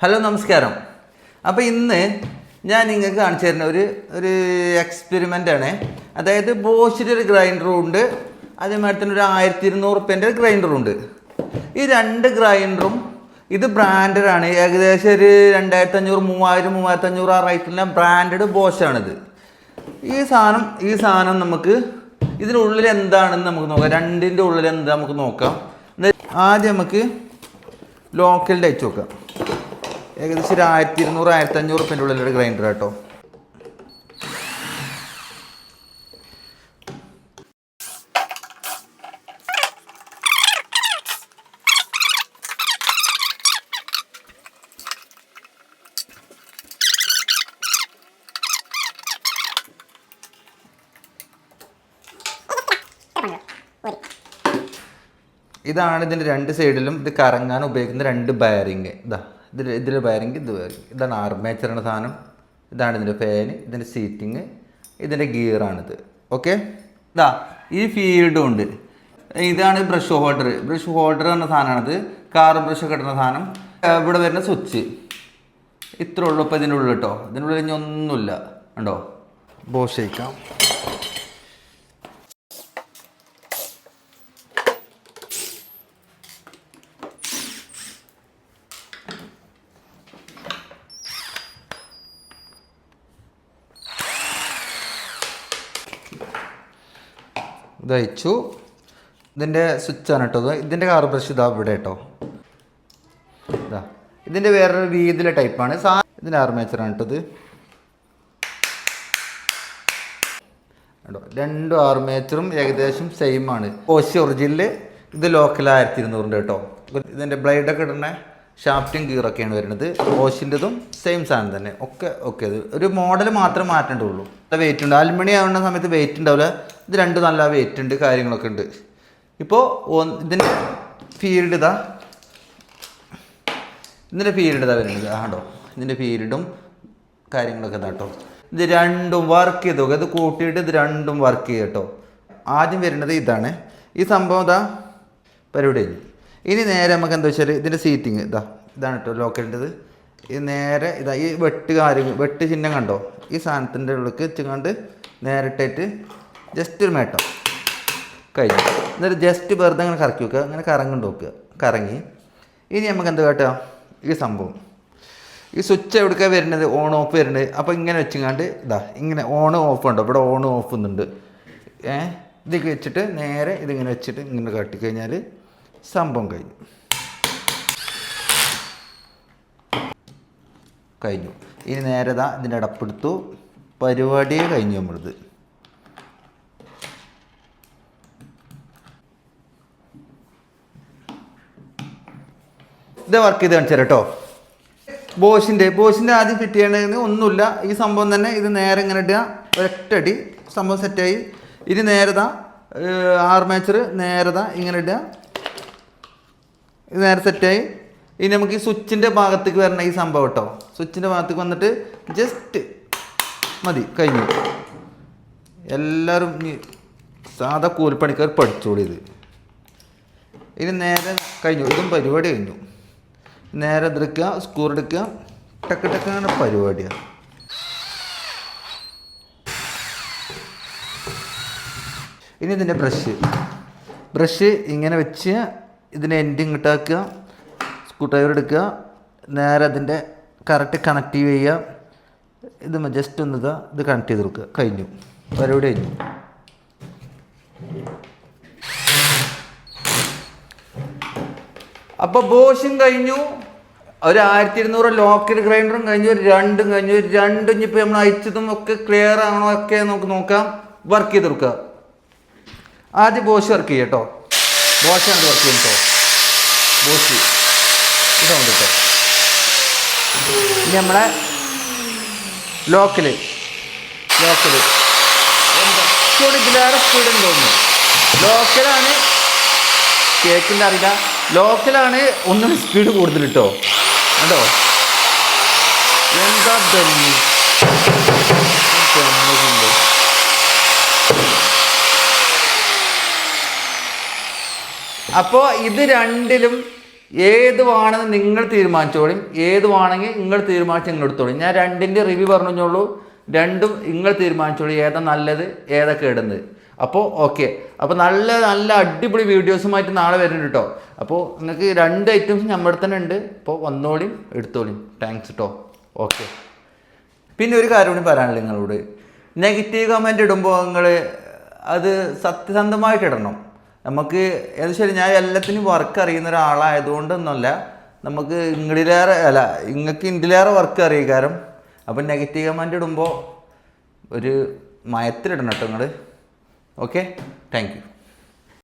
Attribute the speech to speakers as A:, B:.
A: Hello നമസ്കാരം. അപ്പോൾ ഇന്ന് ഞാൻ നിങ്ങൾക്ക് കാണിച്ചു തരുന്ന ഒരു എക്സ്പെരിമെൻ്റ് ആണ്. അതായത് ബോഷിൻ്റെ ഒരു ഗ്രൈൻഡറും ഉണ്ട്, അതേമാതിരി തന്നെ ഒരു 1200 ഒരു ഗ്രൈൻഡറും ഉണ്ട്. ഈ രണ്ട് ഗ്രൈൻഡറും ഇത് ബ്രാൻഡഡാണ്. ഏകദേശം ഒരു 2500, 3000, 3500 ആ റേറ്റിലെ ബ്രാൻഡഡ് ബോഷാണിത്. ഈ സാധനം നമുക്ക് ഇതിനുള്ളിൽ എന്താണെന്ന് നമുക്ക് നോക്കാം. രണ്ടിൻ്റെ ഉള്ളിൽ എന്താ നമുക്ക് നോക്കാം. ആദ്യം നമുക്ക് ലോക്കലിൻ്റെ അയച്ചു നോക്കാം. ഏകദേശം ഒരു 1200, 1500 ഉള്ളിലൊരു ഗ്രൈൻഡർ കേട്ടോ. ഇതാണ് ഇതിൻ്റെ രണ്ട് സൈഡിലും ഇത് കറങ്ങാൻ ഉപയോഗിക്കുന്ന രണ്ട് ബയറിങ്. ഇതിൽ ബയറിങ്, ഇതാണ് ആർമേച്ചറിൻ്റെ സാധനം, ഇതാണ് ഇതിൻ്റെ ഫാന്, ഇതിൻ്റെ സീറ്റിങ്, ഇതിൻ്റെ ഗിയറാണിത്. ഓക്കെ, ഈ ഫീൽഡും ഉണ്ട്. ഇതാണ് ബ്രഷ് ഹോൾഡർ എന്ന സാധനമാണിത്. കാർ ബ്രഷ് ഒക്കെ ഇടുന്ന സാധനം. ഇവിടെ വരുന്ന സ്വിച്ച് ഇത്ര ഉള്ളൂ. ഇപ്പോൾ ഇതിൻ്റെ ഉള്ളിൽ കേട്ടോ, ഇതിനുള്ളിൽ ഇനി ഒന്നുമില്ല. ഉണ്ടോ? ബോഷ് ചെയ്യിക്കാം. ഇതയച്ചു. ഇതിൻ്റെ സ്വിച്ചാണ് കേട്ടോ. ഇതിൻ്റെ കാർ ബ്രഷ് ഇവിടെ കേട്ടോ. ഇതിൻ്റെ വേറൊരു വീതിയിലെ ടൈപ്പാണ്. ഇതിൻ്റെ ആർമേച്ചറാണ് കേട്ടത്. കേട്ടോ, രണ്ടും ആർമേച്ചറും ഏകദേശം സെയിം ആണ്. ബോഷ് ഒറിജിനൽ, ഇത് ലോക്കൽ 1200 കേട്ടോ. ഇതിൻ്റെ ബ്ലേഡൊക്കെ ഇടുന്ന ഷാഫ്റ്റും ഗിയറൊക്കെയാണ് വരുന്നത്. ബോഷിൻ്റെതും സെയിം സാധനം തന്നെ. ഓക്കെ ഇത് ഒരു മോഡൽ മാത്രമേ മാറ്റേണ്ടുള്ളൂ. നല്ല വെയിറ്റ് ഉണ്ട്. അലുമിനിയം ആവുന്ന സമയത്ത് വെയിറ്റ് ഉണ്ടാവില്ല. ഇത് രണ്ടും നല്ല വെയിറ്റ് ഉണ്ട്, കാര്യങ്ങളൊക്കെ ഉണ്ട്. ഇപ്പോൾ ഇതിൻ്റെ ഫീൽഡ് വരുന്നത് ആണ്ടോ. ഇതിൻ്റെ ഫീൽഡും കാര്യങ്ങളൊക്കെ കേട്ടോ. ഇത് രണ്ടും വർക്ക് ചെയ്ത് നോക്കുക. ഇത് കൂട്ടിയിട്ട് ഇത് രണ്ടും വർക്ക് ചെയ്യുക കേട്ടോ. ആദ്യം വരുന്നത് ഇതാണ്. ഈ സംഭവം പരിപാടി കഴിഞ്ഞു. ഇനി നേരെ നമുക്ക് എന്താ വെച്ചാൽ ഇതിൻ്റെ സീറ്റിങ് ഇതാണ് കേട്ടോ ലോക്കലിൻ്റെത്. ഇത് നേരെ ഈ വെട്ട് ചിഹ്നം കണ്ടോ. ഈ സാധനത്തിൻ്റെ ഉള്ളിലേക്ക് വെച്ചുകൊണ്ട് നേരിട്ടായിട്ട് ജസ്റ്റ് ഒരു മേട്ടം കഴിഞ്ഞു. എന്നിട്ട് ജസ്റ്റ് വെറുതെ അങ്ങനെ കറക്കി വെക്കുക. അങ്ങനെ കറങ്ങുണ്ട് നോക്കുക. കറങ്ങി ഇനി നമുക്ക് എന്താ കേട്ടോ, ഈ സംഭവം ഈ സ്വിച്ച് എവിടേക്കാണ് വരുന്നത്, ഓൺ ഓഫ് വരുന്നത്. അപ്പോൾ ഇങ്ങനെ വെച്ചുകൊണ്ട് ഇങ്ങനെ ഓൺ ഓഫ് ഉണ്ടോ, ഇവിടെ ഓൺ ഓഫ് ഒന്നുണ്ട്. ഇതൊക്കെ വെച്ചിട്ട് നേരെ ഇതിങ്ങനെ വെച്ചിട്ട് ഇങ്ങനെ കാട്ടിക്കഴിഞ്ഞാൽ സംഭവം കഴിഞ്ഞു. ഇനി നേരെ ഇതിൻ്റെ അടപ്പെടുത്തു. പരിപാടിയെ കഴിഞ്ഞു നമ്മളിത്. ഇത് വർക്ക് ചെയ്ത് കാണിച്ചു കേട്ടോ. ബോഷിൻ്റെ ആദ്യം ഫിറ്റ് ചെയ്യേണ്ടത് ഒന്നുമില്ല. ഈ സംഭവം തന്നെ ഇത് നേരെ ഇങ്ങനെ ഇടുക. ഒരൊറ്റടി സംഭവം സെറ്റായി. ഇനി നേരെ ആർമേച്ചർ നേരെ ഇങ്ങനെ ഇടുക. ഇത് നേരെ സെറ്റായി. ഇനി നമുക്ക് ഈ സ്വിച്ചിൻ്റെ ഭാഗത്തേക്ക് വരണം ഈ സംഭവം കേട്ടോ. സ്വിച്ചിൻ്റെ ഭാഗത്തേക്ക് വന്നിട്ട് ജസ്റ്റ് മതി, കഴിഞ്ഞു. എല്ലാവരും സാധാ കൂലിപ്പണിക്കാർ പഠിച്ചോളി ഇത്. ഇനി നേരെ കഴിഞ്ഞു. ഇതും പരിപാടി കഴിഞ്ഞു. നേരെ എടുക്കുക, സ്ക്രൂ എടുക്കുക, ടക്കാണ് പരിപാടിയാണ്. ഇനി ഇതിൻ്റെ ബ്രഷ് ഇങ്ങനെ വെച്ച് ഇതിൻ്റെ എൻഡിങ് ഇങ്ങോട്ടാക്കുക. സ്ക്രൂ ഡ്രൈവർ എടുക്കുക, നേരെ അതിൻ്റെ കറക്റ്റ് കണക്റ്റീവ് ചെയ്യുക. ഇത് ജസ്റ്റ് ഒന്ന് ഇത് കണക്ട് ചെയ്ത് കൊടുക്കുക. കഴിഞ്ഞു, പരിപാടി കഴിഞ്ഞു. അപ്പോൾ ബോഷും കഴിഞ്ഞു, ഒരു 1200 ലോക്കൽ ഗ്രൈൻഡറും കഴിഞ്ഞു, ഒരു രണ്ടും കഴിഞ്ഞു. രണ്ടും ഇനിയിപ്പോൾ നമ്മൾ അയച്ചതും ഒക്കെ ക്ലിയർ ആണോ ഒക്കെ നമുക്ക് നോക്കാം. വർക്ക് ചെയ്ത് കൊടുക്കുക. ആദ്യം ബോഷ് വർക്ക് ചെയ്യുക കേട്ടോ. ബോഷാണ് വർക്ക് ചെയ്യും കേട്ടോ. ബോഷ് ഇതുണ്ട് കേട്ടോ. ഇനി നമ്മളെ ലോക്കല് ഇതിലേറെ സ്പീഡും തോന്നുന്നു. ലോക്കലാണ്, കേക്കിൻ്റെ അറിയില്ല, ലോക്കലാണ് ഒന്നും സ്പീഡ് കൂടുതൽ കേട്ടോ. കേട്ടോ എന്താ അപ്പോൾ ഇത് രണ്ടിലും ഏത് വേണമെന്ന് നിങ്ങൾ തീരുമാനിച്ചോളും, ഏത് വേണമെങ്കിൽ നിങ്ങൾ തീരുമാനിച്ച് നിങ്ങൾ എടുത്തോളും. ഞാൻ രണ്ടിൻ്റെ റിവ്യൂ പറഞ്ഞോളൂ, രണ്ടും നിങ്ങൾ തീരുമാനിച്ചോളൂ ഏതാ നല്ലത് ഏതാ കേടുന്നത്. അപ്പോൾ ഓക്കെ, അപ്പോൾ നല്ല നല്ല അടിപൊളി വീഡിയോസുമായിട്ട് നാളെ വരുന്നുണ്ട് കേട്ടോ. അപ്പോൾ നിങ്ങൾക്ക് 2 ഐറ്റംസ് നമ്മുടെ തന്നെ ഉണ്ട്. അപ്പോൾ വന്നോളിയും എടുത്തോളിയും. താങ്ക്സ് കേട്ടോ. ഓക്കെ. പിന്നെ ഒരു കാര്യം കൂടി പറയാനുള്ളത് നിങ്ങളോട്, നെഗറ്റീവ് കമൻറ്റ് ഇടുമ്പോൾ നിങ്ങൾ അത് സത്യസന്ധമായിട്ട് ഇടണം. നമുക്ക് ഏകദേശം ഞാൻ എല്ലാത്തിനും വർക്ക് അറിയുന്ന ഒരാളായതുകൊണ്ടൊന്നുമല്ല, നമുക്ക് നിങ്ങൾക്ക് ഇതിലേറെ വർക്ക് അറിയാം. കാരണം അപ്പം നെഗറ്റീവ് കമൻറ്റ് ഇടുമ്പോൾ ഒരു മയത്തിലിടണം കേട്ടോ നിങ്ങൾ. Okay, thank you.